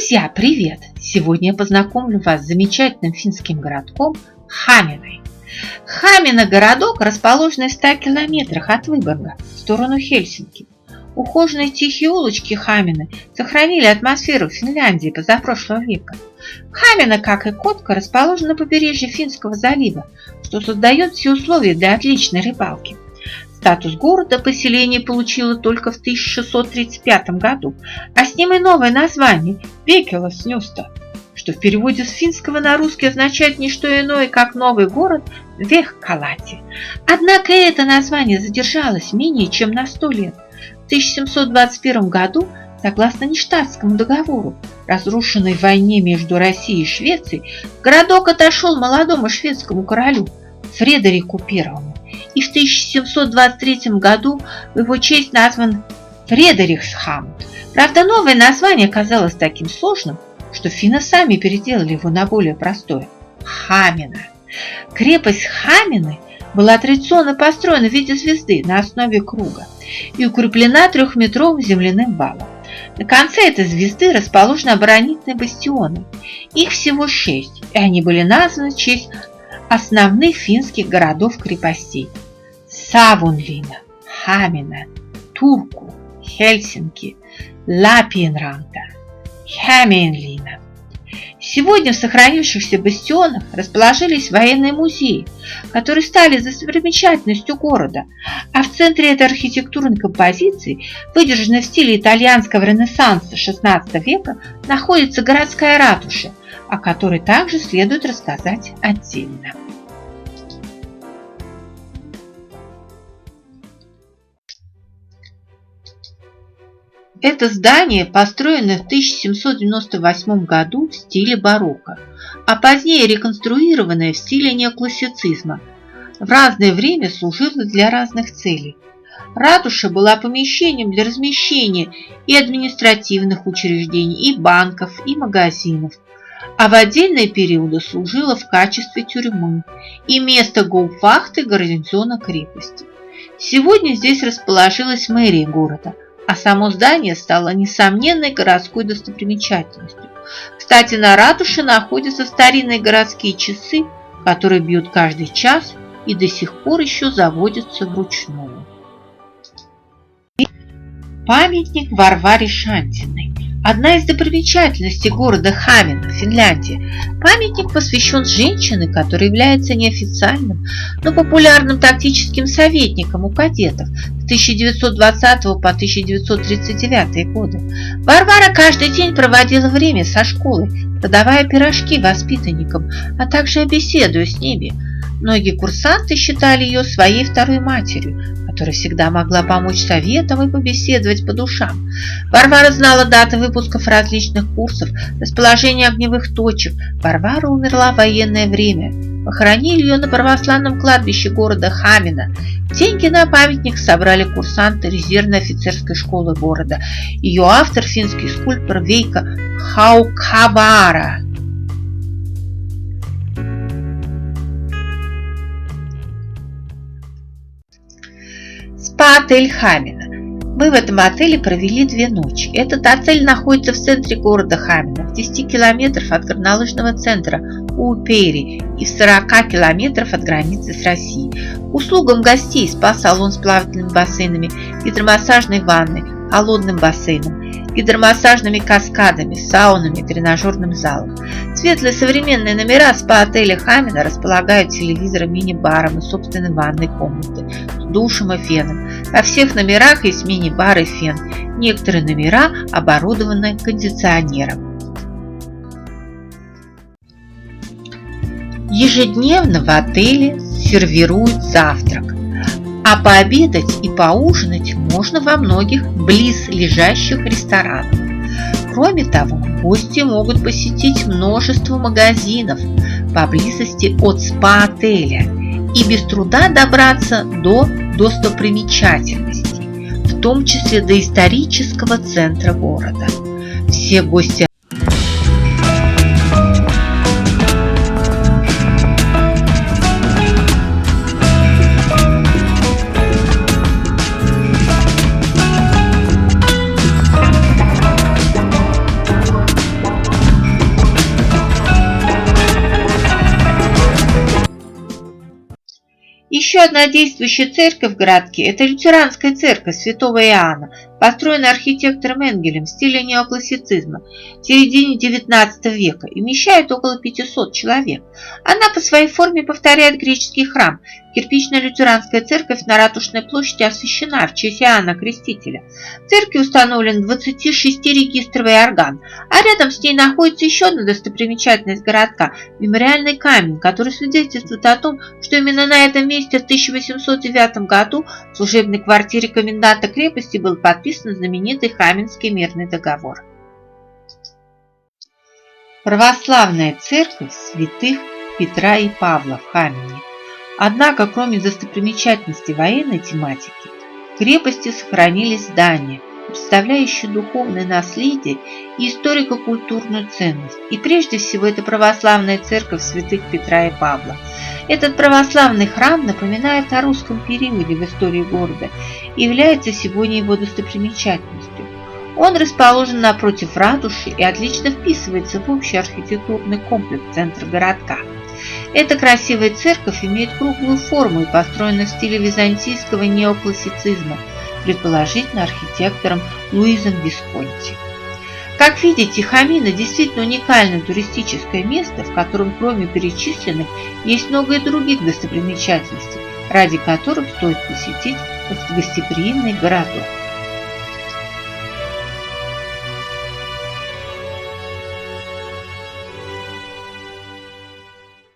Друзья, привет! Сегодня я познакомлю вас с замечательным финским городком Хаминой. Хамина – городок, расположенный в 100 километрах от Выборга в сторону Хельсинки. Ухоженные тихие улочки Хамины сохранили атмосферу Финляндии позапрошлого века. Хамина, как и Котка, расположена на побережье Финского залива, что создает все условия для отличной рыбалки. Статус города поселение получило только в 1635 году, а с ним и новое название – Векеласнюста, что в переводе с финского на русский означает не что иное, как новый город Вехкалати. Однако это название задержалось менее чем на 100 лет. В 1721 году, согласно Ништадтскому договору, разрушенной в войне между Россией и Швецией, городок отошел молодому шведскому королю Фредерику I. И в 1723 году в его честь назван Фредериксхамн. Правда, новое название оказалось таким сложным, что финны сами переделали его на более простое – Хамина. Крепость Хамины была традиционно построена в виде звезды на основе круга и укреплена 3-метровым земляным валом. На конце этой звезды расположены оборонительные бастионы. Их всего 6, и они были названы в честь основных финских городов-крепостей – Савонлина, Хамина, Турку, Хельсинки, Лапинранта, Hämeenlinna. Сегодня в сохранившихся бастионах расположились военные музеи, которые стали достопримечательностью города, а в центре этой архитектурной композиции, выдержанной в стиле итальянского ренессанса XVI века, находится городская ратуша, о которой также следует рассказать отдельно. Это здание построено в 1798 году в стиле барокко, а позднее реконструированное в стиле неоклассицизма. В разное время служило для разных целей. Ратуша была помещением для размещения и административных учреждений, и банков, и магазинов, а в отдельные периоды служила в качестве тюрьмы и место гауптвахты гарнизона крепости. Сегодня здесь расположилась мэрия города, а само здание стало несомненной городской достопримечательностью. Кстати, на ратуше находятся старинные городские часы, которые бьют каждый час и до сих пор еще заводятся вручную. Памятник Варваре Шантиной. Одна из достопримечательностей города Хамина, Финляндия. Памятник посвящен женщине, которая является неофициальным, но популярным тактическим советником у кадетов с 1920 по 1939 годы. Варвара каждый день проводила время со школой, продавая пирожки воспитанникам, а также беседуя с ними. Многие курсанты считали ее своей второй матерью, которая всегда могла помочь советам и побеседовать по душам. Варвара знала даты выпусков различных курсов, расположение огневых точек. Варвара умерла в военное время. Похоронили ее на православном кладбище города Хамина. Деньги на памятник собрали курсанты резервной офицерской школы города. Ее автор – финский скульптор Вейка Хаукавара. Спа-отель Хамина. Мы в этом отеле провели 2 ночи. Этот отель находится в центре города Хамина, в 10 километров от горнолыжного центра Уупери и в 40 километров от границы с Россией. Услугам гостей спа-салон с плавательными бассейнами, гидромассажной ванной, холодным бассейном, гидромассажными каскадами, саунами, тренажерным залом. Светлые современные номера спа-отеля Хамина располагают телевизором, мини-баром и собственной ванной комнатой с душем и феном. Во всех номерах есть мини-бар и фен. Некоторые номера оборудованы кондиционером. Ежедневно в отеле сервируют завтрак, а пообедать и поужинать можно во многих близлежащих ресторанах. Кроме того, гости могут посетить множество магазинов поблизости от спа-отеля и без труда добраться до достопримечательностей, в том числе до исторического центра города. Все гости Еще одна действующая церковь в городке – это лютеранская церковь святого Иоанна, построенная архитектором Энгелем в стиле неоклассицизма в середине XIX века и вмещает около 500 человек. Она по своей форме повторяет греческий храм. Кирпичная лютеранская церковь на Ратушной площади освящена в честь Иоанна Крестителя. В церкви установлен 26-регистровый орган, а рядом с ней находится еще одна достопримечательность городка – мемориальный камень, который свидетельствует о том, что именно на этом месте в 1809 году в служебной квартире коменданта крепости был подписан знаменитый Хаменский мирный договор. Православная церковь святых Петра и Павла в Хамене. Однако, кроме достопримечательностей военной тематики, в крепости сохранились здания, представляющие духовное наследие и историко-культурную ценность. И прежде всего это православная церковь святых Петра и Павла. Этот православный храм напоминает о русском периоде в истории города и является сегодня его достопримечательностью. Он расположен напротив ратуши и отлично вписывается в общий архитектурный комплекс центра городка. Эта красивая церковь имеет круглую форму и построена в стиле византийского неоклассицизма, предположительно архитектором Луизом Висконти. Как видите, Хамина действительно уникальное туристическое место, в котором кроме перечисленных есть много и других достопримечательностей, ради которых стоит посетить этот гостеприимный городок.